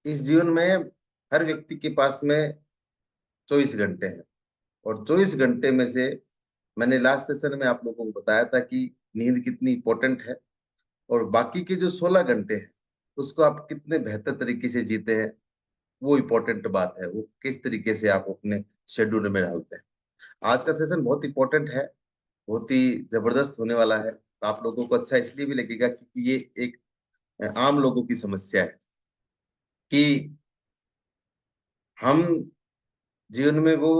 इस जीवन में हर व्यक्ति के पास में 24 घंटे हैं। और 24 घंटे में से मैंने लास्ट सेशन में आप लोगों को बताया था कि नींद कितनी इंपॉर्टेंट है। और बाकी के जो 16 घंटे हैं उसको आप कितने बेहतर तरीके से जीते हैं, वो इम्पोर्टेंट बात है। वो किस तरीके से आप अपने शेड्यूल में डालते हैं। आज का सेशन बहुत इंपॉर्टेंट है, बहुत ही जबरदस्त होने वाला है। आप लोगों को अच्छा इसलिए भी लगेगा क्योंकि ये एक आम लोगों की समस्या है कि हम जीवन में वो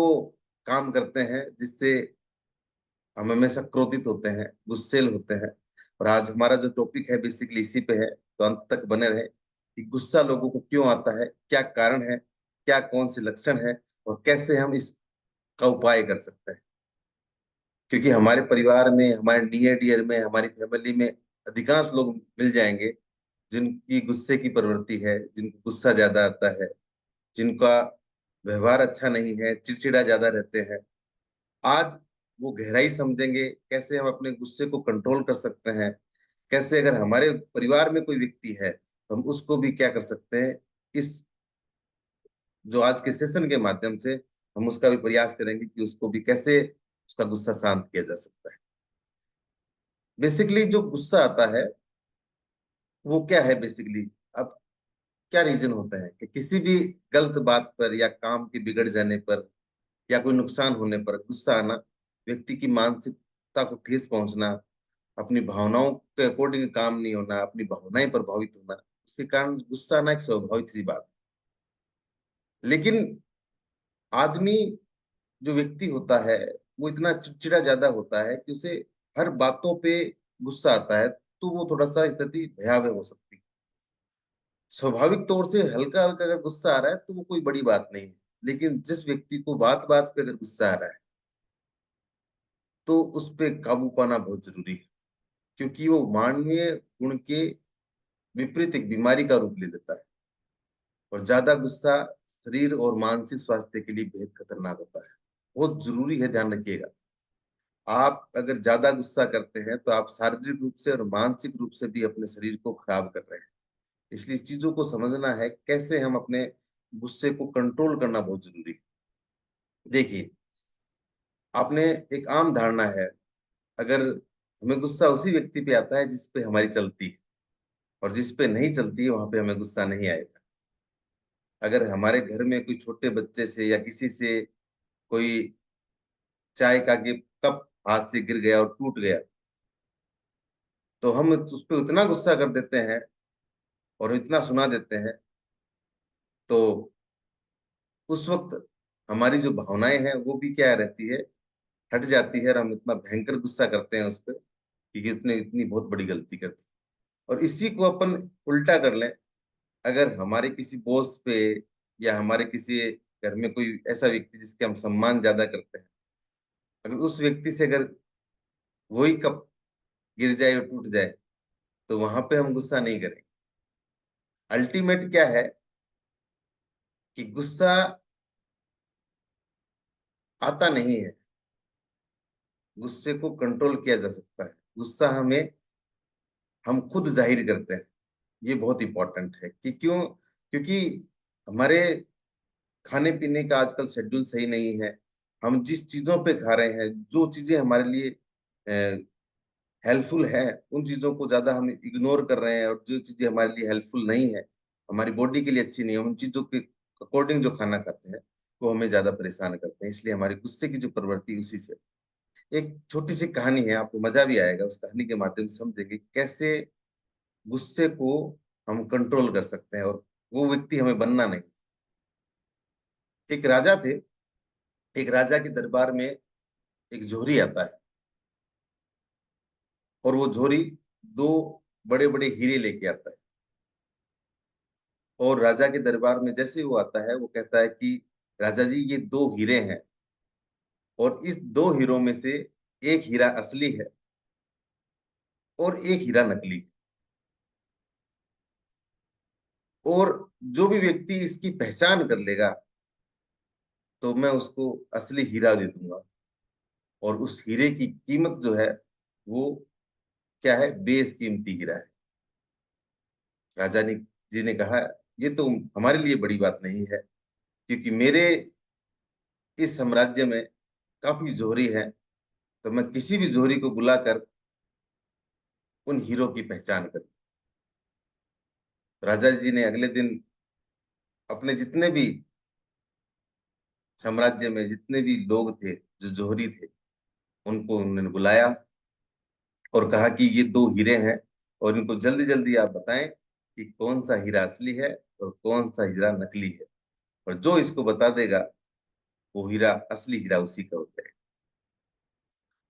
काम करते हैं जिससे हम हमेशा क्रोधित होते हैं, गुस्सेल होते हैं। और आज हमारा जो टॉपिक है बेसिकली इसी पे है, तो अंत तक बने रहे कि गुस्सा लोगों को क्यों आता है, क्या कारण है, क्या कौन से लक्षण है, और कैसे हम इसका उपाय कर सकते हैं। क्योंकि हमारे परिवार में, हमारे नियर डियर में, हमारी फैमिली में अधिकांश लोग मिल जाएंगे जिनकी गुस्से की प्रवृत्ति है, जिनको गुस्सा ज्यादा आता है, जिनका व्यवहार अच्छा नहीं है, चिड़चिड़ा ज्यादा रहते हैं। आज वो गहराई समझेंगे कैसे हम अपने गुस्से को कंट्रोल कर सकते हैं, कैसे अगर हमारे परिवार में कोई व्यक्ति है तो हम उसको भी क्या कर सकते हैं। इस जो आज के सेशन के माध्यम से हम उसका भी प्रयास करेंगे कि उसको भी कैसे उसका गुस्सा शांत किया जा सकता है। बेसिकली जो गुस्सा आता है वो क्या है बेसिकली। अब क्या रीजन होता है कि किसी भी गलत बात पर या काम के बिगड़ जाने पर या कोई नुकसान होने पर गुस्सा आना, व्यक्ति की मानसिकता को ठेस पहुंचना, अपनी भावनाओं के अकॉर्डिंग काम नहीं होना, अपनी भावनाएं प्रभावित होना, उसके कारण गुस्सा आना एक स्वाभाविक सी बात है। लेकिन आदमी, जो व्यक्ति होता है, वो इतना चिड़चिड़ा ज्यादा होता है कि उसे हर बातों पे गुस्सा आता है, तो वो थोड़ा सा स्थिति भयावह हो सकती है। स्वाभाविक तौर से हल्का हल्का अगर गुस्सा आ रहा है तो वो कोई बड़ी बात नहीं है। लेकिन जिस व्यक्ति को बात बात पे अगर गुस्सा आ रहा है तो उस पे काबू पाना बहुत जरूरी है। क्योंकि वो मानवीय गुण के विपरीत एक बीमारी का रूप ले लेता है। और ज्यादा गुस्सा शरीर और मानसिक स्वास्थ्य के लिए बेहद खतरनाक होता है। बहुत जरूरी है, ध्यान रखिएगा। आप अगर ज्यादा गुस्सा करते हैं तो आप शारीरिक रूप से और मानसिक रूप से भी अपने शरीर को खराब कर रहे हैं। इसलिए इस चीजों को समझना है, कैसे हम अपने गुस्से को कंट्रोल करना बहुत जरूरी है। देखिए, आपने एक आम धारणा है, अगर हमें गुस्सा उसी व्यक्ति पे आता है जिस पे हमारी चलती है, और जिस पे नहीं चलती है वहां पे हमें गुस्सा नहीं आएगा। अगर हमारे घर में कोई छोटे बच्चे से या किसी से कोई चाय का के कप हाथ से गिर गया और टूट गया, तो हम उस पर उतना गुस्सा कर देते हैं और इतना सुना देते हैं, तो उस वक्त हमारी जो भावनाएं हैं वो भी क्या रहती है, हट जाती है, और हम इतना भयंकर गुस्सा करते हैं उस पर कि उसने इतनी बहुत बड़ी गलती कर दी। और इसी को अपन उल्टा कर लें, अगर हमारे किसी बॉस पे या हमारे किसी घर में कोई ऐसा व्यक्ति जिसके हम सम्मान ज्यादा करते हैं, अगर उस व्यक्ति से अगर वही कप गिर जाए और टूट जाए, तो वहां पे हम गुस्सा नहीं करेंगे। अल्टीमेट क्या है कि गुस्सा आता नहीं है, गुस्से को कंट्रोल किया जा सकता है। गुस्सा हमें हम खुद जाहिर करते हैं, ये बहुत इंपॉर्टेंट है कि क्यों, क्योंकि हमारे खाने पीने का आजकल शेड्यूल सही नहीं है। हम जिस चीजों पे खा रहे हैं, जो चीजें हमारे लिए हेल्पफुल है, उन चीजों को ज्यादा हम इग्नोर कर रहे हैं। और जो चीजें हमारे लिए हेल्पफुल नहीं है, हमारी बॉडी के लिए अच्छी नहीं है, उन चीजों के अकॉर्डिंग जो खाना खाते हैं वो हमें ज्यादा परेशान करते हैं। इसलिए हमारी गुस्से की जो प्रवृत्ति उसी से। एक छोटी सी कहानी है, आपको मजा भी आएगा उस कहानी के माध्यम से समझेंगे कैसे गुस्से को हम कंट्रोल कर सकते हैं और वो व्यक्ति हमें बनना नहीं। एक राजा थे। एक राजा के दरबार में एक जोहरी आता है, और वो जोहरी दो बड़े बड़े हीरे लेके आता है। और राजा के दरबार में जैसे ही वो आता है वो कहता है कि राजा जी, ये दो हीरे हैं, और इस दो हीरों में से एक हीरा असली है और एक हीरा नकली है। और जो भी व्यक्ति इसकी पहचान कर लेगा तो मैं उसको असली हीरा दे दूंगा। और उस हीरे की कीमत जो है वो क्या है, बेशकीमती हीरा है। राजा ने जी ने कहा, ये तो हमारे लिए बड़ी बात नहीं है, क्योंकि मेरे इस साम्राज्य में काफी जोहरी है। तो मैं किसी भी जोहरी को बुलाकर उन हीरो की पहचान करूं। राजा जी ने अगले दिन अपने जितने भी साम्राज्य में जितने भी लोग थे जो जोहरी थे, उनको उन्होंने बुलाया और कहा कि ये दो हीरे हैं, और इनको जल्दी जल्दी आप बताएं कि कौन सा हीरा असली है और कौन सा हीरा नकली है। और जो इसको बता देगा वो हीरा, असली हीरा उसी का हो जाएगा।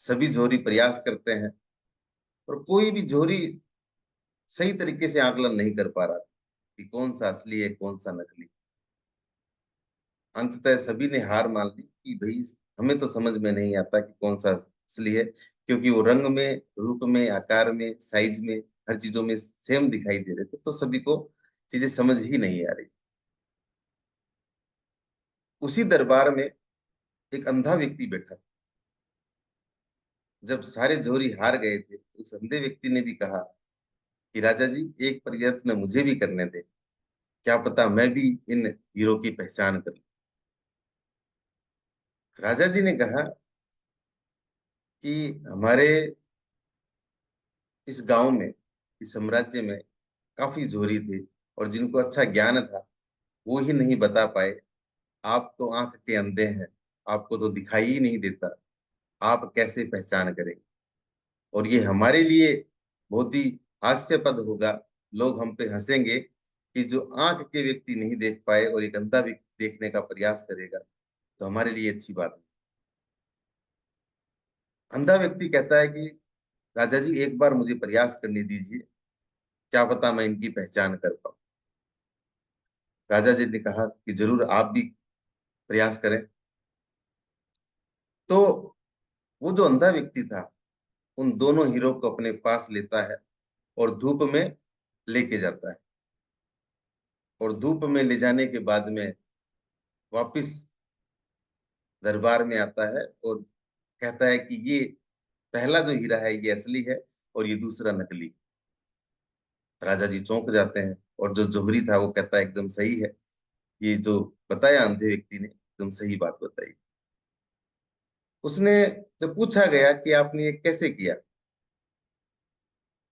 सभी जोहरी प्रयास करते हैं, और कोई भी जोहरी सही तरीके से आकलन नहीं कर पा रहा था कि कौन सा असली है कौन सा नकली। अंततः सभी ने हार मान ली कि भाई हमें तो समझ में नहीं आता कि कौन सा असली है, क्योंकि वो रंग में, रूप में, आकार में, साइज में, हर चीजों में सेम दिखाई दे रहे थे। तो सभी को चीजें समझ ही नहीं आ रही। उसी दरबार में एक अंधा व्यक्ति बैठा था। जब सारे जोहरी हार गए थे, तो उस अंधे व्यक्ति ने भी कहा कि राजा जी, एक प्रयत्न मुझे भी करने दे, क्या पता मैं भी इन हीरो की पहचान कर लूं। राजा जी ने कहा कि हमारे इस गांव में, इस साम्राज्य में काफी जोहरी थे, और जिनको अच्छा ज्ञान था वो ही नहीं बता पाए। आप तो आंख के अंधे हैं, आपको तो दिखाई ही नहीं देता, आप कैसे पहचान करेंगे। और ये हमारे लिए बहुत ही हास्यपद होगा। लोग हम पे हंसेंगे कि जो आंख के व्यक्ति नहीं देख पाए और एक अंधा व्यक्ति देखने का प्रयास करेगा, तो हमारे लिए अच्छी बात नहीं। अंधा व्यक्ति कहता है कि राजा जी, एक बार मुझे प्रयास करने दीजिए, क्या पता मैं इनकी पहचान कर पाऊं। राजा जी ने कहा कि जरूर, आप भी प्रयास करें। तो वो जो अंधा व्यक्ति था उन दोनों हीरो को अपने पास लेता है और धूप में लेके जाता है। और धूप में ले जाने के बाद में वापिस दरबार में आता है और कहता है कि ये पहला जो हीरा है ये असली है, और ये दूसरा नकली। राजा जी चौंक जाते हैं, और जो जोहरी था वो कहता है एकदम सही है, ये जो बताया अंधे व्यक्ति ने एकदम सही बात बताई। उसने जब पूछा गया कि आपने ये कैसे किया,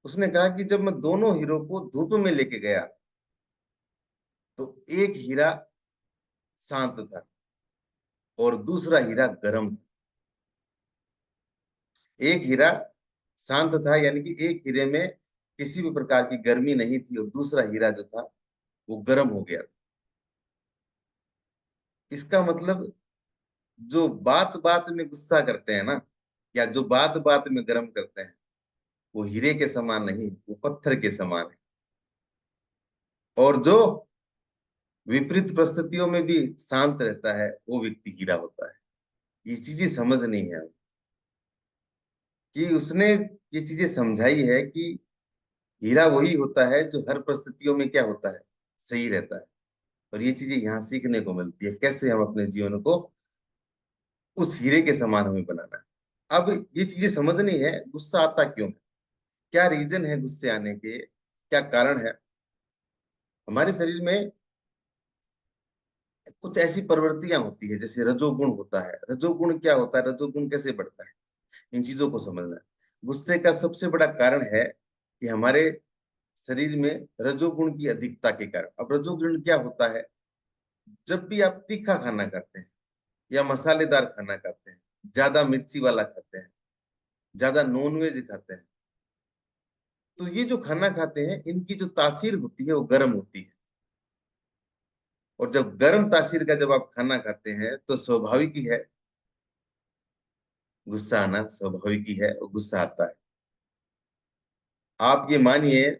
उसने कहा कि जब मैं दोनों हीरो को धूप में लेके गया, तो एक हीरा शांत था और दूसरा हीरा गर्म था। एक हीरा शांत था, यानी कि एक हीरे में किसी भी प्रकार की गर्मी नहीं थी, और दूसरा हीरा जो था वो गर्म हो गया था। इसका मतलब, जो बात बात में गुस्सा करते हैं ना, या जो बात बात में गर्म करते हैं, वो हीरे के समान नहीं, वो पत्थर के समान है। और जो विपरीत परिस्थितियों में भी शांत रहता है, वो व्यक्ति हीरा होता है। ये चीजें समझ नहीं है कि उसने ये चीजें समझाई है कि हीरा वही होता है जो हर परिस्थितियों में क्या होता है, सही रहता है। और ये चीजें यहाँ सीखने को मिलती है, कैसे हम अपने जीवन को उस हीरे के समान हमें बनाना है। अब ये चीजें समझनी है, गुस्सा आता क्यों है, क्या रीजन है गुस्से आने के, क्या कारण है। हमारे शरीर में कुछ ऐसी प्रवृत्तियां होती है, जैसे रजोगुण होता है। रजोगुण क्या होता है, रजोगुण कैसे बढ़ता है, इन चीजों को समझना है। गुस्से का सबसे बड़ा कारण है कि हमारे शरीर में रजोगुण की अधिकता के कारण। अब रजोगुण क्या होता है, जब भी आप तीखा खाना खाते हैं या मसालेदार खाना खाते हैं, ज्यादा मिर्ची वाला खाते हैं, ज्यादा नॉनवेज खाते हैं, तो ये जो खाना खाते हैं इनकी जो तासीर होती है वो गर्म होती है। और जब गर्म तासीर का जब आप खाना खाते हैं, तो स्वाभाविक ही है गुस्सा आना, स्वाभाविक ही है, और गुस्सा आता है। आप ये मानिए,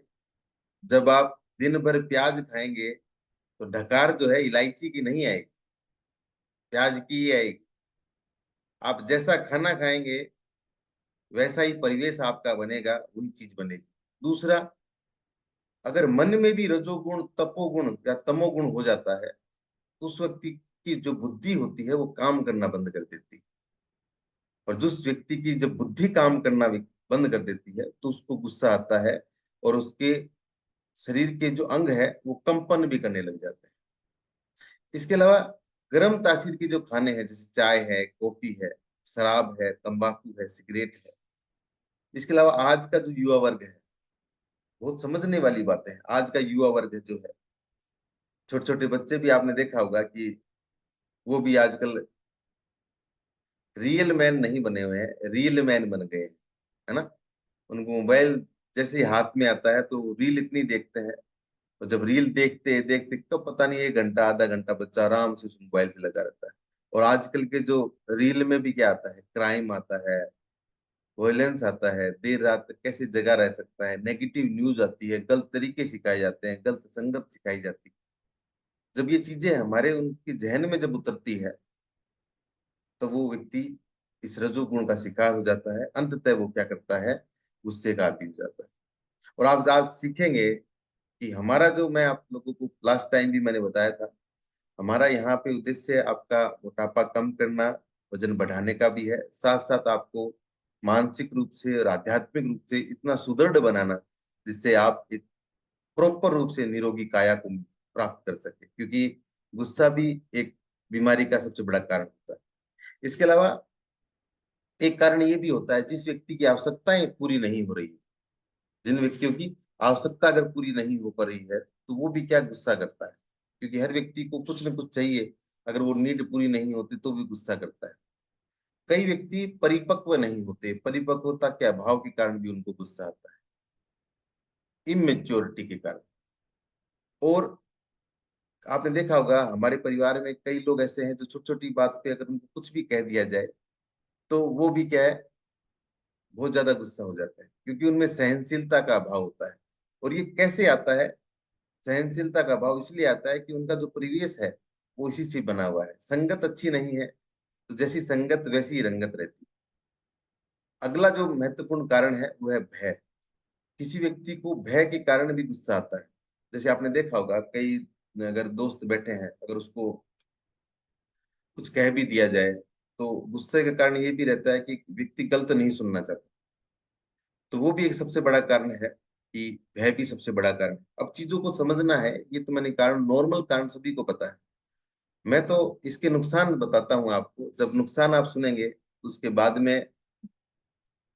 जब आप दिन भर प्याज खाएंगे, तो ढकार जो है इलायची की नहीं आएगी, प्याज की ही आएगी। आप जैसा खाना खाएंगे वैसा ही परिवेश आपका बनेगा, वही चीज बनेगी। दूसरा, अगर मन में भी रजोगुण, तपोगुण या तमोगुण हो जाता है, तो उस व्यक्ति की जो बुद्धि होती है वो काम करना बंद कर देती है। और जिस व्यक्ति की जब बुद्धि काम करना बंद कर देती है, तो उसको गुस्सा आता है, और उसके शरीर के जो अंग है वो कंपन भी करने लग जाते हैं। इसके अलावा गर्म तासीर के जो खाने हैं, जैसे चाय है, कॉफी है, शराब है, तंबाकू है, सिगरेट है। इसके अलावा आज का जो युवा वर्ग है, बहुत समझने वाली बातें हैं। आज का युवा वर्ग जो है, छोटे छोटे बच्चे भी आपने देखा होगा कि वो भी आजकल रियल मैन नहीं बने हुए हैं, रियल मैन बन गए हैं, है ना। उनको मोबाइल जैसे ही हाथ में आता है तो रील इतनी देखते हैं, और जब रील देखते देखते तो पता नहीं 1 घंटा आधा घंटा बच्चा आराम से उस मोबाइल से लगा रहता है। और आजकल के जो रील में भी क्या आता है, क्राइम आता है, वायलेंस आता है, देर रात तक कैसे जगा रह सकता है, नेगेटिव न्यूज आती है, गलत तरीके सिखाए जाते हैं, गलत संगत सिखाई जाती है। जब ये चीजें हमारे उनके जहन में जब उतरती है, तो वो व्यक्ति इस रजोगुण का शिकार हो जाता है। अंततः वो क्या करता है, गुस्से का आदी हो जाता है। और आप आज सीखेंगे कि हमारा जो, मैं आप लोगों को लास्ट टाइम भी मैंने बताया था, हमारा यहाँ पे उद्देश्य आपका मोटापा कम करना, वजन बढ़ाने का भी है, साथ साथ आपको मानसिक रूप से और आध्यात्मिक रूप से इतना सुदृढ़ बनाना, जिससे आप एक प्रॉपर रूप से निरोगी काया को प्राप्त कर सके। क्योंकि गुस्सा भी एक बीमारी का सबसे बड़ा कारण होता है। इसके अलावा एक कारण ये भी होता है, जिस व्यक्ति की आवश्यकताएं पूरी नहीं हो रही, जिन व्यक्तियों की आवश्यकता अगर पूरी नहीं हो पा रही है, तो वो भी क्या, गुस्सा करता है। क्योंकि हर व्यक्ति को कुछ न कुछ चाहिए, अगर वो नीड पूरी नहीं होती तो भी गुस्सा करता है। कई व्यक्ति परिपक्व नहीं होते, परिपक्वता के अभाव के कारण भी उनको गुस्सा आता है, इमेच्योरिटी के कारण। और आपने देखा होगा हमारे परिवार में कई लोग ऐसे हैं जो छोटी छोटी बात पे अगर उनको कुछ भी कह दिया जाए, तो वो भी क्या है, बहुत ज्यादा गुस्सा हो जाता है, क्योंकि उनमें सहनशीलता का अभाव होता है। और ये कैसे आता है, सहनशीलता का अभाव इसलिए आता है कि उनका जो परिवेश है वो इसी से बना हुआ है। संगत अच्छी नहीं है, तो जैसी संगत वैसी ही रंगत रहती है। अगला जो महत्वपूर्ण कारण है वो है भय। किसी व्यक्ति को भय के कारण भी गुस्सा आता है। जैसे आपने देखा होगा, कई अगर दोस्त बैठे हैं, अगर उसको कुछ कह भी दिया जाए, तो गुस्से के कारण ये भी रहता है कि व्यक्ति गलत नहीं सुनना चाहता। तो वो भी एक सबसे बड़ा कारण है, कि भय भी सबसे बड़ा कारण है। अब चीजों को समझना है, ये तो मैंने कारण, नॉर्मल कारण सभी को पता है। मैं तो इसके नुकसान बताता हूँ आपको। जब नुकसान आप सुनेंगे, उसके बाद में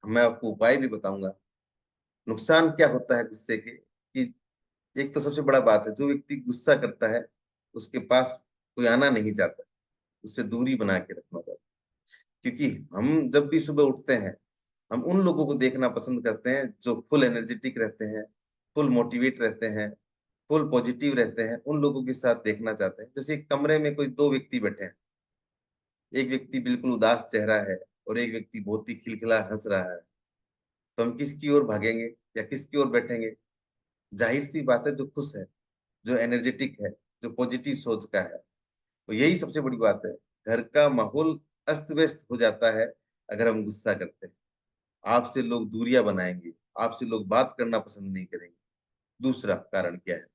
मैं आपको उपाय भी बताऊंगा। नुकसान क्या होता है गुस्से के, कि एक तो सबसे बड़ा बात है, जो व्यक्ति गुस्सा करता है उसके पास कोई आना नहीं चाहता, उससे दूरी बना के रखना चाहता है। क्योंकि हम जब भी सुबह उठते हैं, हम उन लोगों को देखना पसंद करते हैं जो फुल एनर्जेटिक रहते हैं, फुल मोटिवेट रहते हैं, फुल पॉजिटिव रहते हैं। उन लोगों के साथ देखना चाहते हैं। जैसे एक कमरे में कोई दो व्यक्ति बैठे हैं, एक व्यक्ति बिल्कुल उदास चेहरा है और एक व्यक्ति बहुत ही खिलखिला हंस रहा है, तो हम किसकी ओर भागेंगे या किसकी ओर बैठेंगे? जाहिर सी बात है, जो खुश है, जो एनर्जेटिक है, जो पॉजिटिव सोच का है। तो यही सबसे बड़ी बात है। घर का माहौल अस्त व्यस्त हो जाता है अगर हम गुस्सा करते हैं। आपसे लोग दूरियां बनाएंगे, आपसे लोग बात करना पसंद नहीं करेंगे। दूसरा कारण क्या है,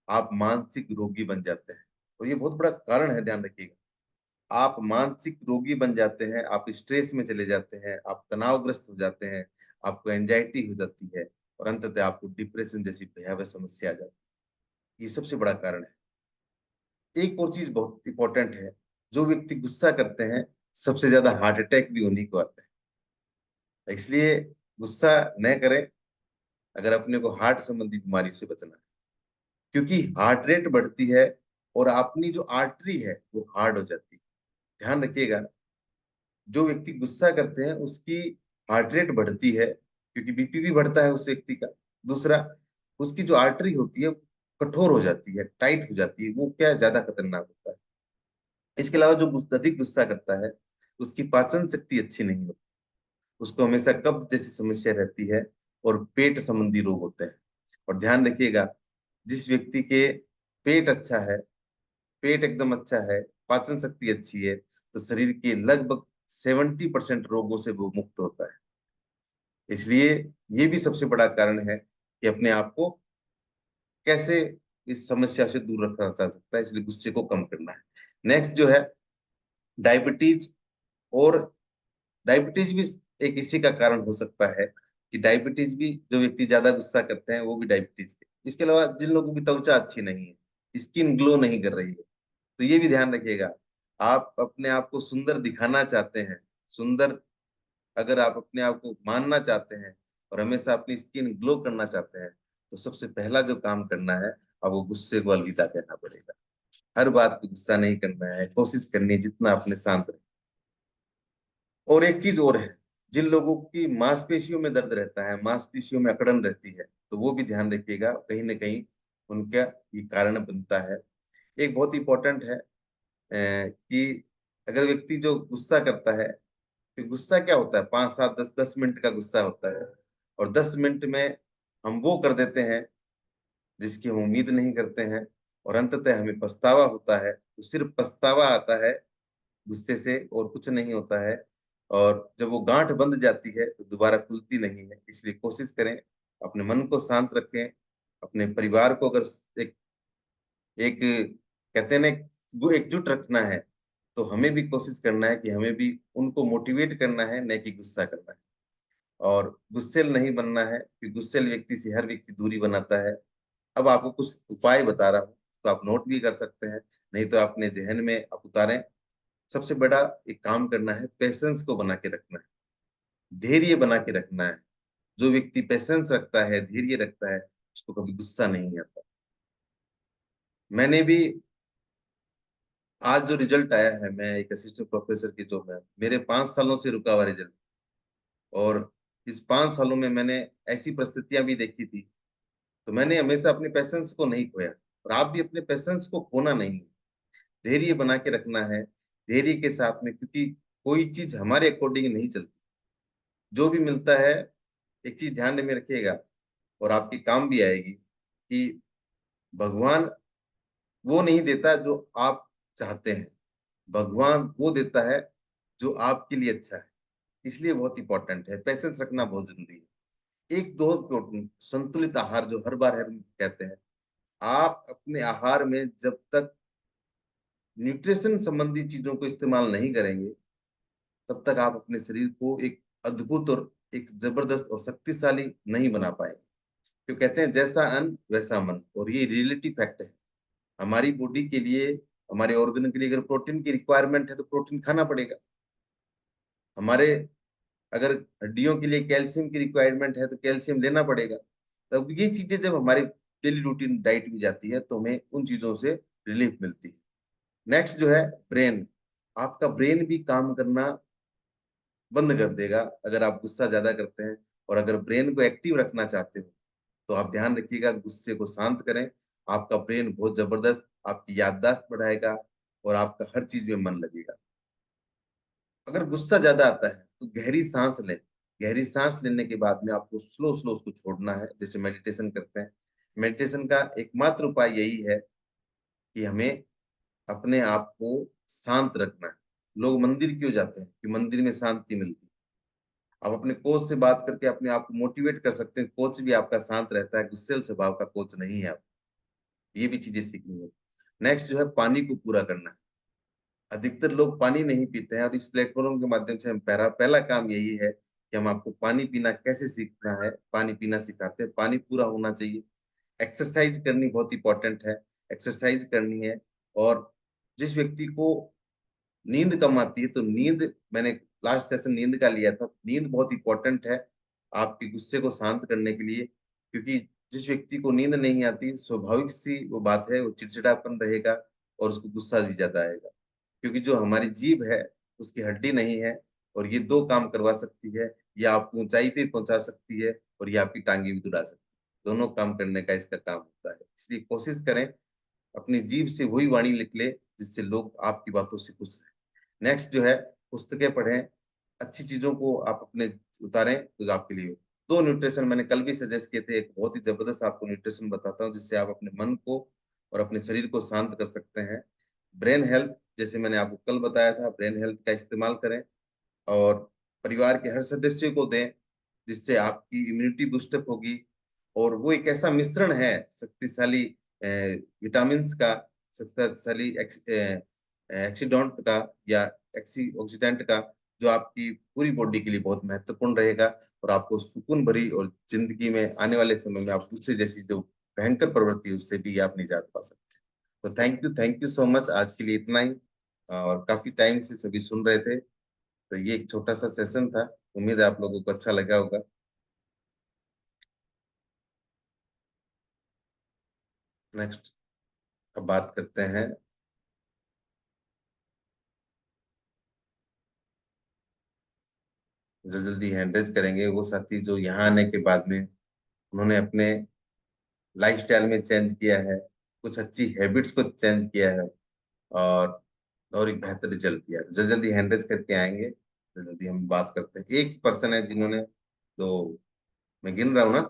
आप मानसिक रोगी बन जाते हैं। और ये बहुत बड़ा कारण है, ध्यान रखिएगा। आप मानसिक रोगी बन जाते हैं, आप स्ट्रेस में चले जाते हैं, आप तनावग्रस्त हो जाते हैं, आपको एंजाइटी हो जाती है, और अंततः आपको डिप्रेशन जैसी भयावह समस्या आ जाती है। ये सबसे बड़ा कारण है। एक और चीज बहुत इंपॉर्टेंट है, जो व्यक्ति गुस्सा करते हैं, सबसे ज्यादा हार्ट अटैक भी उन्हीं को आता है। इसलिए गुस्सा न करें, अगर अपने को हार्ट संबंधी बीमारी से बचना है। क्योंकि हार्ट रेट बढ़ती है, और अपनी जो आर्टरी है वो हार्ड हो जाती है। ध्यान रखिएगा, जो व्यक्ति गुस्सा करते हैं उसकी हार्ट रेट बढ़ती है, क्योंकि बीपी भी बढ़ता है उस व्यक्ति का। दूसरा, उसकी जो आर्टरी होती है वो कठोर हो जाती है, टाइट हो जाती है, वो क्या, ज्यादा खतरनाक होता है। इसके अलावा जो अधिक गुस्सा करता है, उसकी पाचन शक्ति अच्छी नहीं होती, उसको हमेशा कब्ज जैसी समस्या रहती है, और पेट संबंधी रोग होते हैं। और ध्यान रखिएगा, जिस व्यक्ति के पेट अच्छा है, पेट एकदम अच्छा है, पाचन शक्ति अच्छी है, तो शरीर के लगभग 70% रोगों से वो मुक्त होता है। इसलिए ये भी सबसे बड़ा कारण है कि अपने आप को कैसे इस समस्या से दूर रखा जा सकता है। इसलिए गुस्से को कम करना है। नेक्स्ट जो है, डायबिटीज। और डायबिटीज भी एक इसी का कारण हो सकता है, कि डायबिटीज भी, जो व्यक्ति ज्यादा गुस्सा करते हैं वो भी डायबिटीज के इसके अलावा जिन लोगों की त्वचा अच्छी नहीं है, स्किन ग्लो नहीं कर रही है, तो ये भी ध्यान रखिएगा। आप अपने आप को सुंदर दिखाना चाहते हैं, सुंदर अगर आप अपने आप को मानना चाहते हैं और हमेशा अपनी स्किन ग्लो करना चाहते हैं, तो सबसे पहला जो काम करना है, आपको गुस्से को अलविदा कहना पड़ेगा। हर बात पे गुस्सा नहीं करना है, कोशिश करनी है जितना अपने शांत रहे। और एक चीज और है, जिन लोगों की मांसपेशियों में दर्द रहता है, मांसपेशियों में अकड़न रहती है, तो वो भी ध्यान रखिएगा, कहीं ना कहीं उनका ये कारण बनता है। एक बहुत इंपॉर्टेंट है कि अगर व्यक्ति जो गुस्सा करता है, तो गुस्सा क्या होता है, 5 7 10 10 मिनट का गुस्सा होता है, और 10 मिनट में हम वो कर देते हैं जिसकी हम उम्मीद नहीं करते हैं, और अंततः हमें पछतावा होता है। तो सिर्फ पछतावा आता है गुस्से से, और कुछ नहीं होता है। और जब वो गांठ बंध जाती है तो दोबारा खुलती नहीं है। इसलिए कोशिश करें, अपने मन को शांत रखें, अपने परिवार को अगर एक एक कहते हैं ना, वो एकजुट रखना है, तो हमें भी कोशिश करना है कि हमें भी उनको मोटिवेट करना है, न कि गुस्सा करना है। और गुस्सेल नहीं बनना है, क्योंकि गुस्सेल व्यक्ति से हर व्यक्ति दूरी बनाता है। अब आपको कुछ उपाय बता रहा हूँ, तो आप नोट भी कर सकते हैं, नहीं तो अपने जहन में आप उतारें। सबसे बड़ा एक काम करना है, पेशेंस को बना के रखना है, धैर्य बना के रखना है। जो व्यक्ति पेशेंस रखता है, धैर्य रखता है, उसको कभी गुस्सा नहीं आता। मैंने भी आज जो रिजल्ट आया है, मैं एक असिस्टेंट प्रोफेसर की जॉब में, मेरे 5 सालों से रुका हुआ रिजल्ट। और इस 5 सालों में मैंने ऐसी परिस्थितियां भी देखी थी, तो मैंने हमेशा अपने पेशेंस को नहीं खोया। और आप भी अपने पेशेंस को खोना नहीं है, धैर्य बना के रखना है, धैर्य के साथ में, क्योंकि कोई चीज हमारे अकॉर्डिंग नहीं चलती। जो भी मिलता है, एक चीज ध्यान में रखिएगा, और आपके काम भी आएगी, कि भगवान वो नहीं देता जो आप चाहते हैं, भगवान वो देता है जो आपके लिए अच्छा है। इसलिए बहुत इंपॉर्टेंट है, पेशेंस रखना बहुत जरूरी है। एक दो संतुलित आहार, जो हर बार हम कहते हैं, आप अपने आहार में जब तक न्यूट्रिशन संबंधी चीजों को इस्तेमाल नहीं करेंगे, तब तक आप अपने शरीर को एक अद्भुत और एक जबरदस्त और शक्तिशाली नहीं बना पाएंगे। क्यों कहते हैं, जैसा अन्न वैसा मन, और ये रियलिटी फैक्ट है। हमारी बॉडी के लिए, हमारे ऑर्गन के लिए अगर प्रोटीन की रिक्वायरमेंट है, तो प्रोटीन खाना पड़ेगा। हमारे अगर हड्डियों के लिए कैल्शियम की रिक्वायरमेंट है, तो कैल्शियम लेना पड़ेगा। तब ये चीजें जब हमारी डेली रूटीन डाइट में जाती है, तो हमें उन चीजों से रिलीफ मिलती है। नेक्स्ट जो है, ब्रेन। आपका ब्रेन भी काम करना बंद कर देगा अगर आप गुस्सा ज्यादा करते हैं। और अगर ब्रेन को एक्टिव रखना चाहते हो, तो आप ध्यान रखिएगा, गुस्से को शांत करें। आपका ब्रेन बहुत जबरदस्त आपकी याददाश्त बढ़ाएगा, और आपका हर चीज में मन लगेगा। अगर गुस्सा ज्यादा आता है, तो गहरी सांस लें। गहरी सांस लेने के बाद में आपको स्लो स्लो उसको छोड़ना है, जैसे मेडिटेशन करते हैं। मेडिटेशन का एकमात्र उपाय यही है कि हमें अपने आप को शांत रखना है। लोग मंदिर क्यों जाते हैं? कि मंदिर में शांति मिलती है। आप अपने कोच से बात करके अपने आप को मोटिवेट कर सकते हैं। कोच भी आपका शांत रहता है, गुस्सेल स्वभाव का कोच नहीं है आप। ये भी चीजें सीखनी है। नेक्स्ट जो है, पानी को पूरा करना है। अधिकतर लोग पानी नहीं पीते हैं, और इस प्लेटफॉर्म के माध्यम से हम पहला पहला काम यही है कि हम आपको पानी पीना कैसे सीखना है, पानी पीना सिखाते हैं। पानी पूरा होना चाहिए। एक्सरसाइज करनी बहुत इंपॉर्टेंट है, एक्सरसाइज करनी है। और जिस व्यक्ति को नींद कम आती है, तो नींद, मैंने लास्ट सेशन नींद का लिया था, नींद बहुत इंपॉर्टेंट है आपके गुस्से को शांत करने के लिए। क्योंकि जिस व्यक्ति को नींद नहीं आती, स्वाभाविक सी वो बात है, वो चिड़चिड़ापन रहेगा, और उसको गुस्सा भी ज्यादा आएगा। क्योंकि जो हमारी जीभ है, उसकी हड्डी नहीं है, और ये दो काम करवा सकती है। ये आपको ऊंचाई पे पहुंचा सकती है, और ये आपकी टांगे भी तुड़ा सकती है। दोनों काम करने का इसका काम होता है। इसलिए कोशिश करें, अपनी जीभ से वही वाणी निकले जिससे लोग आपकी बातों से खुश रहे। नेक्स्ट जो है, पुस्तकें पढ़ें, अच्छी चीजों को आप अपने उतारें, तो आपके लिए हो। दो न्यूट्रिशन मैंने कल भी सजेस्ट किए थे, एक बहुत ही जबरदस्त आपको न्यूट्रिशन बताता हूँ, जिससे आप अपने मन को और अपने शरीर को शांत कर सकते हैं। ब्रेन हेल्थ, जैसे मैंने आपको कल बताया था, ब्रेन हेल्थ का इस्तेमाल करें, और परिवार के हर सदस्य को दें, जिससे आपकी इम्यूनिटी बूस्टअप होगी। और वो एक ऐसा मिश्रण है शक्तिशाली विटामिन्स का, शक्तिशाली एक्सीडेंट का, या एक्सीऑक्सीडेंट का, जो आपकी पूरी बॉडी के लिए बहुत महत्वपूर्ण रहेगा। और आपको सुकून भरी और जिंदगी में आने वाले समय में आप दूसरे जैसी जो भयंकर प्रवृत्ति है, उससे भी आप निजात पा सकते हैं। तो थैंक यू सो मच, आज के लिए इतना ही। और काफी टाइम से सभी सुन रहे थे, तो ये एक छोटा सा सेशन था। उम्मीद है आप लोगों को अच्छा लगा होगा। नेक्स्ट अब बात करते हैं। जो जल्दी हैंड रेज करेंगे वो साथी जो यहाँ आने के बाद में उन्होंने अपने लाइफस्टाइल में चेंज किया है, कुछ अच्छी हैबिट्स को चेंज किया है, और एक बेहतर रिजल्ट किया है। जल्दी जल्दी हैंड रेज करके आएंगे, जल्दी जल्दी हम बात करते हैं। एक पर्सन है जिन्होंने, तो मैं गिन रहा हूँ ना।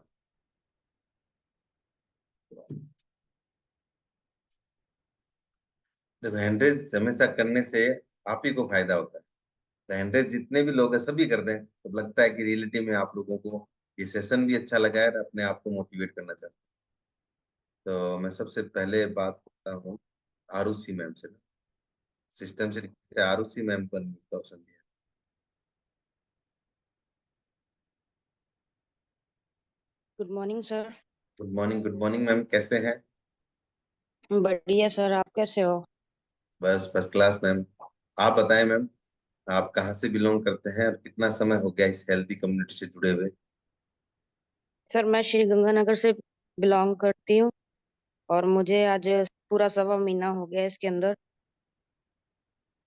देखो, हैंड रेज हमेशा करने से आप ही को फायदा होता है। तो हैंड रेज जितने भी लोग हैं सभी कर दें, तो लगता है कि रियलिटी में आप लोगों को ये सेशन भी अच्छा लगा है और अपने आप को मोटिवेट करना चाहते हैं। तो मैं सबसे पहले बात करता हूँ आरुषि मैम से। सिस्टम से आरुषि मैम को ऑप्शन दिया। Good morning sir. Good morning ma'am, कैसे हैं? बढ़िया सर, आप कैसे हो? बस फर्स्ट क्लास मैम। आप बताएं मैम, आप कहाँ से बिलोंग करते हैं और कितना समय हो गया इस हेल्थी कम्युनिटी से जुड़े हुए? सर मैं श्री गंगानगर से बिलोंग करती हूँ और मुझे आज पूरा 1.25 महीना हो गया इसके अंदर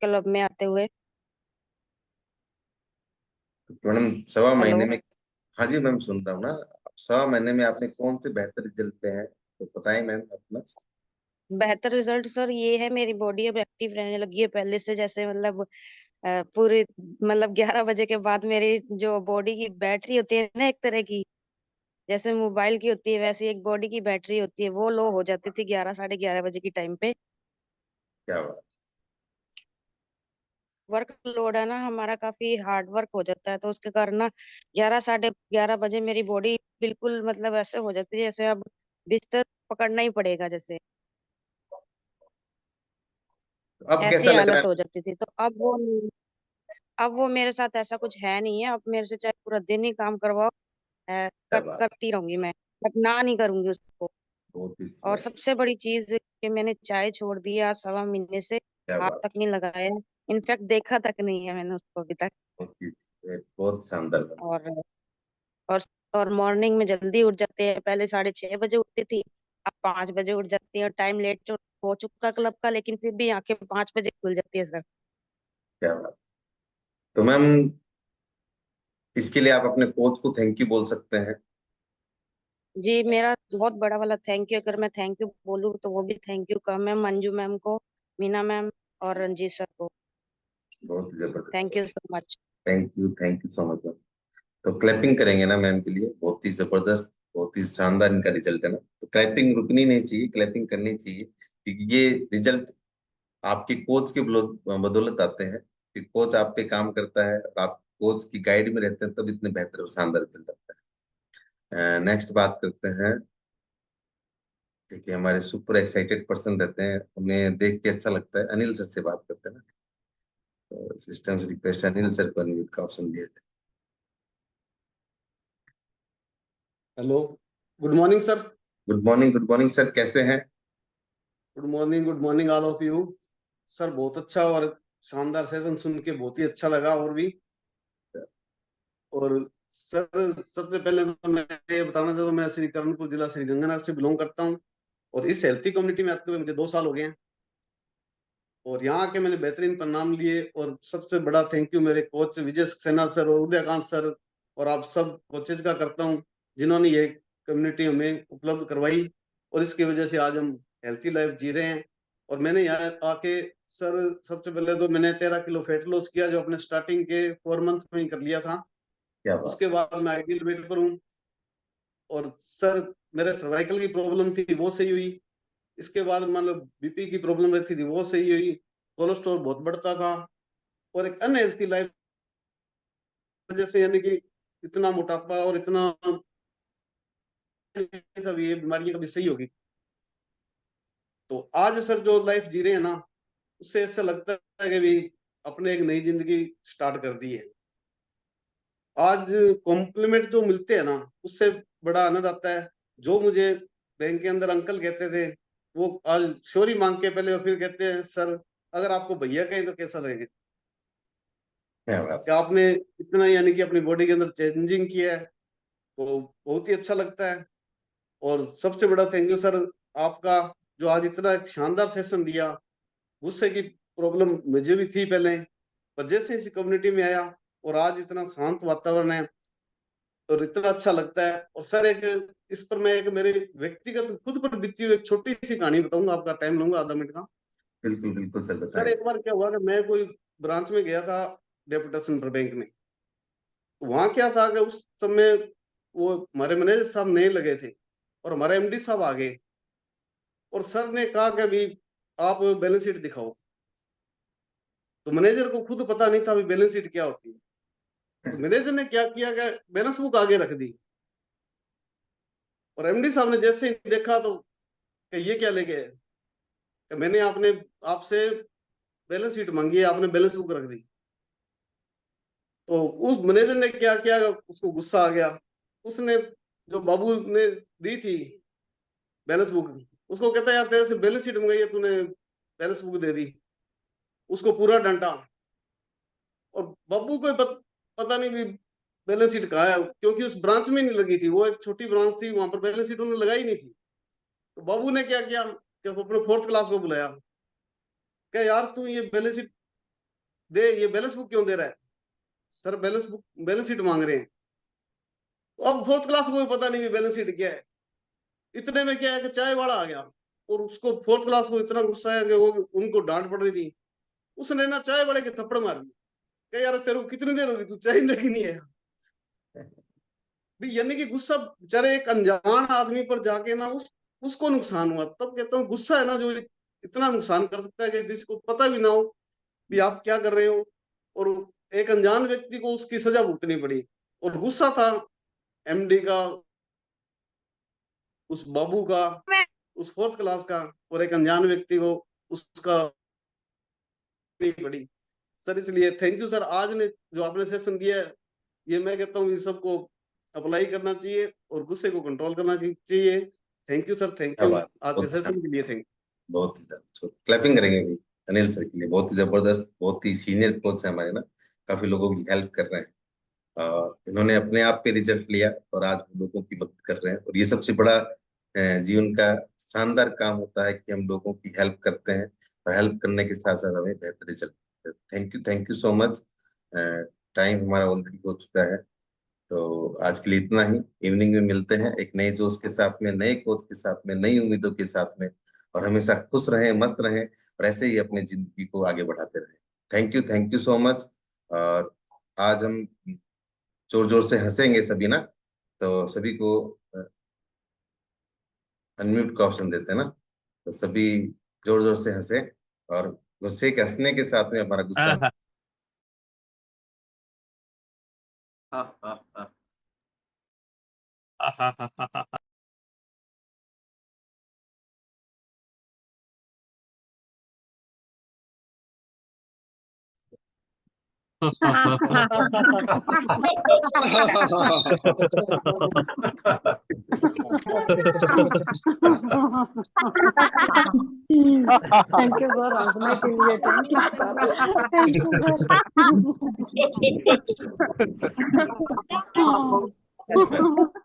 क्लब में आते हुए। तो मैडम 1.25 महीने हेलो। में, हाँ जी मैम सुन रहा हूँ ना। 1.25 महीने में आपने कौन से बेहतर रिजल्ट पे हैं, तो बताएं मैम अपना। बेहतर रिजल्ट सर ये है, मेरी बॉडी अब एक्टिव रहने लगी है पहले से। जैसे मतलब पूरी मतलब 11 बजे के बाद मेरी जो बॉडी की बैटरी होती है ना, एक तरह की जैसे मोबाइल की होती है, वैसे एक बॉडी की बैटरी होती है, वो लो हो जाती थी 11 साढ़े 11 बजे की टाइम पे। क्या बात। वर्क लोड है ना हमारा, काफी हार्ड वर्क हो जाता है, तो उसके कारण ना 11 साढ़े 11 बजे मेरी बॉडी बिल्कुल मतलब ऐसे हो जाती है जैसे अब बिस्तर पकड़ना ही पड़ेगा जैसे, तो अब ऐसी कैसा लग रहा हालत है? हो जाती थी। तो अब वो मेरे साथ ऐसा कुछ है नहीं है। अब मेरे से चाहे पूरा दिन ही काम करवाओ, क्या बात। करती रहूंगी मैं, बट ना नहीं करूंगी उसको। बहुत ही और अच्छी बात। सबसे बड़ी चीज कि मैंने चाय छोड़ दी है आज 1.25 महीने से, क्या हाथ बात। तक नहीं लगाया। इनफैक्ट देखा तक नहीं है मैंने उसको अभी तक। बहुत शानदार बात। और और और मॉर्निंग में जल्दी उठ जाते हैं, पहले 6:30 बजे उठती थी, अब 5 बजे उठ जाती है। और टाइम लेट जो हो चुका क्लब का, लेकिन फिर भी आंखें 5 बजे खुल जाती है सर। क्या बात। तो मैम, इसके लिए आप अपने कोच को थैंक यू बोल सकते हैं। जी, मेरा बहुत बड़ा वाला थैंक यू, अगर मैं थैंक यू बोलूँ तो वो भी थैंक यू कम है मंजू मैम को, मीना मैम और रंजीत सर को। बहुत ही थैंक जबरदस्त। You so much. Thank you so much ma'am. तो क्लैपिंग करेंगे ना मैम के लिए, बहुत ही जबरदस्त, बहुत ही शानदार इनका रिजल्ट है ना। तो क्लैपिंग रुकनी नहीं चाहिए, क्लैपिंग करनी चाहिए, क्योंकि ये रिजल्ट आपके कोच के बदौलत आते हैं। कि कोच आप पे काम करता है और आप कोच की गाइड में रहते हैं, तब इतने बेहतर और शानदार रिजल्ट आता है। नेक्स्ट बात करते हैं। देखिए, हमारे सुपर एक्साइटेड पर्सन रहते हैं, उन्हें देख के अच्छा लगता है। अनिल सर से बात करते हैं ना। तो सिस्टम से रिक्वेस्ट, अनिल सर को अनम्यूट का ऑप्शन दिया जाए। Hello. Good morning sir. Good morning sir, कैसे हैं? Good morning all of you. Sir बहुत अच्छा और शानदार सेशन सुन के बहुत ही अच्छा लगा। और भी और सर सबसे पहले तो मैं ये बताना चाहता हूँ, मैं श्री करणपुर जिला श्री गंगानगर से बिलोंग करता हूँ और इस हेल्थी कम्युनिटी में आते हुए मुझे 2 साल हो गए हैं। और यहाँ के मैंने बेहतरीन परिणाम लिए। और सबसे बड़ा थैंक यू मेरे कोच विजय सक्सेना सर और उदयकांत सर और आप सब कोचेज का करता हूँ, जिन्होंने ये कम्युनिटी हमें उपलब्ध करवाई। और इसकी वजह से आज हम हेल्थी लाइफ जी रहे हैं। और मैंने यहाँ आके सर सबसे पहले तो मैंने 13 किलो फैट लॉस किया, जो अपने स्टार्टिंग के 4 मंथ में ही कर लिया था। क्या बात। उसके बाद मैं आइडियल वेट पर हूँ। और सर मेरे सर्वाइकल की प्रॉब्लम थी वो सही हुई। इसके बाद मतलब बीपी की प्रॉब्लम रहती थी वो सही हुई। कोलेस्ट्रॉल बहुत बढ़ता था और एक अनहेल्थी लाइफ वजह से, यानी कि इतना मोटापा और इतना सब ये बीमारियां कभी सही होगी। तो आज सर जो लाइफ जी रहे हैं ना, उससे ऐसा लगता है कि भी अपने एक नई जिंदगी स्टार्ट कर दी है। आज कॉम्प्लीमेंट जो मिलते हैं ना, उससे बड़ा आनंद आता है। जो मुझे बैंक के अंदर अंकल कहते थे, वो आज सॉरी मांग के पहले और फिर कहते हैं सर अगर आपको भैया कहें तो कैसा लगेगा। क्या बात कि आपने इतना यानी कि अपनी बॉडी के अंदर चेंजिंग किया है, तो बहुत ही अच्छा लगता है। और सबसे बड़ा थैंक यू सर आपका, जो आज इतना एक शानदार सेशन दिया। गुस्से की प्रॉब्लम मुझे भी थी पहले, पर जैसे इस कम्युनिटी में आया और आज इतना शांत वातावरण है और इतना अच्छा लगता है। और सर एक इस पर मैं एक मेरे व्यक्तिगत खुद पर बीती हुई एक छोटी सी कहानी बताऊंगा, आपका टाइम लूंगा आधा मिनट का। बिल्कुल बिल्कुल सर, सर बताएं। एक बार क्या हुआ कि मैं कोई ब्रांच में गया था डेपुटेशन पर बैंक में। तो वहां क्या था कि उस समय वो हमारे मैनेजर साहब नए लगे थे और हमारे एमडी साहब आ गए और सर ने कहा कि अभी आप बैलेंस शीट दिखाओ। तो मैनेजर को खुद पता नहीं था अभी बैलेंस शीट क्या होती है। तो मैनेजर ने क्या किया कि बैलेंस बुक आगे रख दी और एमडी साहब ने जैसे ही देखा तो कि ये क्या लेके आए, कि मैंने आपने आपसे बैलेंस शीट मांगी है, आपने बैलेंस बुक रख दी। तो उस मैनेजर ने क्या किया, उसको गुस्सा आ गया। उसने जो बाबू ने दी थी बैलेंस बुक, उसको कहता है यार तेरे से बैलेंस शीट मंगाई है, तूने बैलेंस बुक दे दी। उसको पूरा डांटा और बाबू को पता नहीं भी बैलेंस शीट कहाँ है, क्योंकि उस ब्रांच में नहीं लगी थी, वो एक छोटी ब्रांच थी, वहां पर बैलेंस शीट उन्होंने लगाई नहीं थी। तो बाबू ने क्या किया कि अपने फोर्थ क्लास को बुलाया, क्या यार तू ये बैलेंस शीट दे, ये बैलेंस बुक क्यों दे रहा है। सर बैलेंस शीट मांग रहे हैं। तो अब फोर्थ क्लास को भी पता नहीं बैलेंस शीट क्या है। इतने में क्या है कि चाय वाला आ गया और उसको फोर्थ क्लास को इतना गुस्सा है कि वो उनको डांट पड़ रही थी। उसने ना चाय वाले के थप्पड़ मार दिए, क्या यार तेरे को कितनी देर होगी, तू चाय लेके नहीं आया। यानी कि गुस्सा बेचारे एक अनजान आदमी पर जाके ना उसको नुकसान हुआ। तब कहता हूँ गुस्सा है ना जो इतना नुकसान कर सकता है कि जिसको पता भी ना हो भी आप क्या कर रहे हो, और एक अनजान व्यक्ति को उसकी सजा भुगतनी पड़ी। और गुस्सा था एमडी का, उस बाबू का, उस फोर्थ क्लास का, और एक अनजान व्यक्ति को उसका नहीं पड़ी। सर इसलिए थैंक यू सर, आज ने जो आपने सेशन दिया है, ये मैं कहता हूँ इन सबको अप्लाई करना चाहिए और गुस्से को कंट्रोल करना चाहिए। थैंक यू सर, थैंक क्या यू बात, आज के बहुत अच्छा, सेशन के लिए। थैंक बहुत ही क्लैपिंग करेंगे अभी अनिल सर के लिए। बहुत ही जबरदस्त, बहुत ही सीनियर कोच है हमारे ना, काफी लोगों की हेल्प कर रहे हैं। इन्होंने अपने आप पे रिजल्ट लिया और आज वो लोगों की मदद कर रहे हैं, और ये सबसे बड़ा जीवन का शानदार काम होता है कि हम लोगों की हेल्प करते हैं और हेल्प करने के साथ साथ हमें बेहतर result. Thank you so much. Time हमारा ऑलरेडी हो चुका है, तो आज के लिए इतना ही। इवनिंग में मिलते हैं एक नए जोश के साथ में, नए कोच के साथ में, नई उम्मीदों के साथ में। और हमेशा खुश रहें, मस्त रहें, और ऐसे ही अपनी जिंदगी को आगे बढ़ाते रहें। Thank you so much. और आज हम जोर जोर से हंसेंगे सभी ना, तो सभी को अनम्यूट का ऑप्शन देते हैं ना, तो सभी जोर जोर से हंसे, और गुस्से के हंसने के साथ में हमारा गुस्सा। थैंक यू सर, हंसने के लिए थैंक यू सर।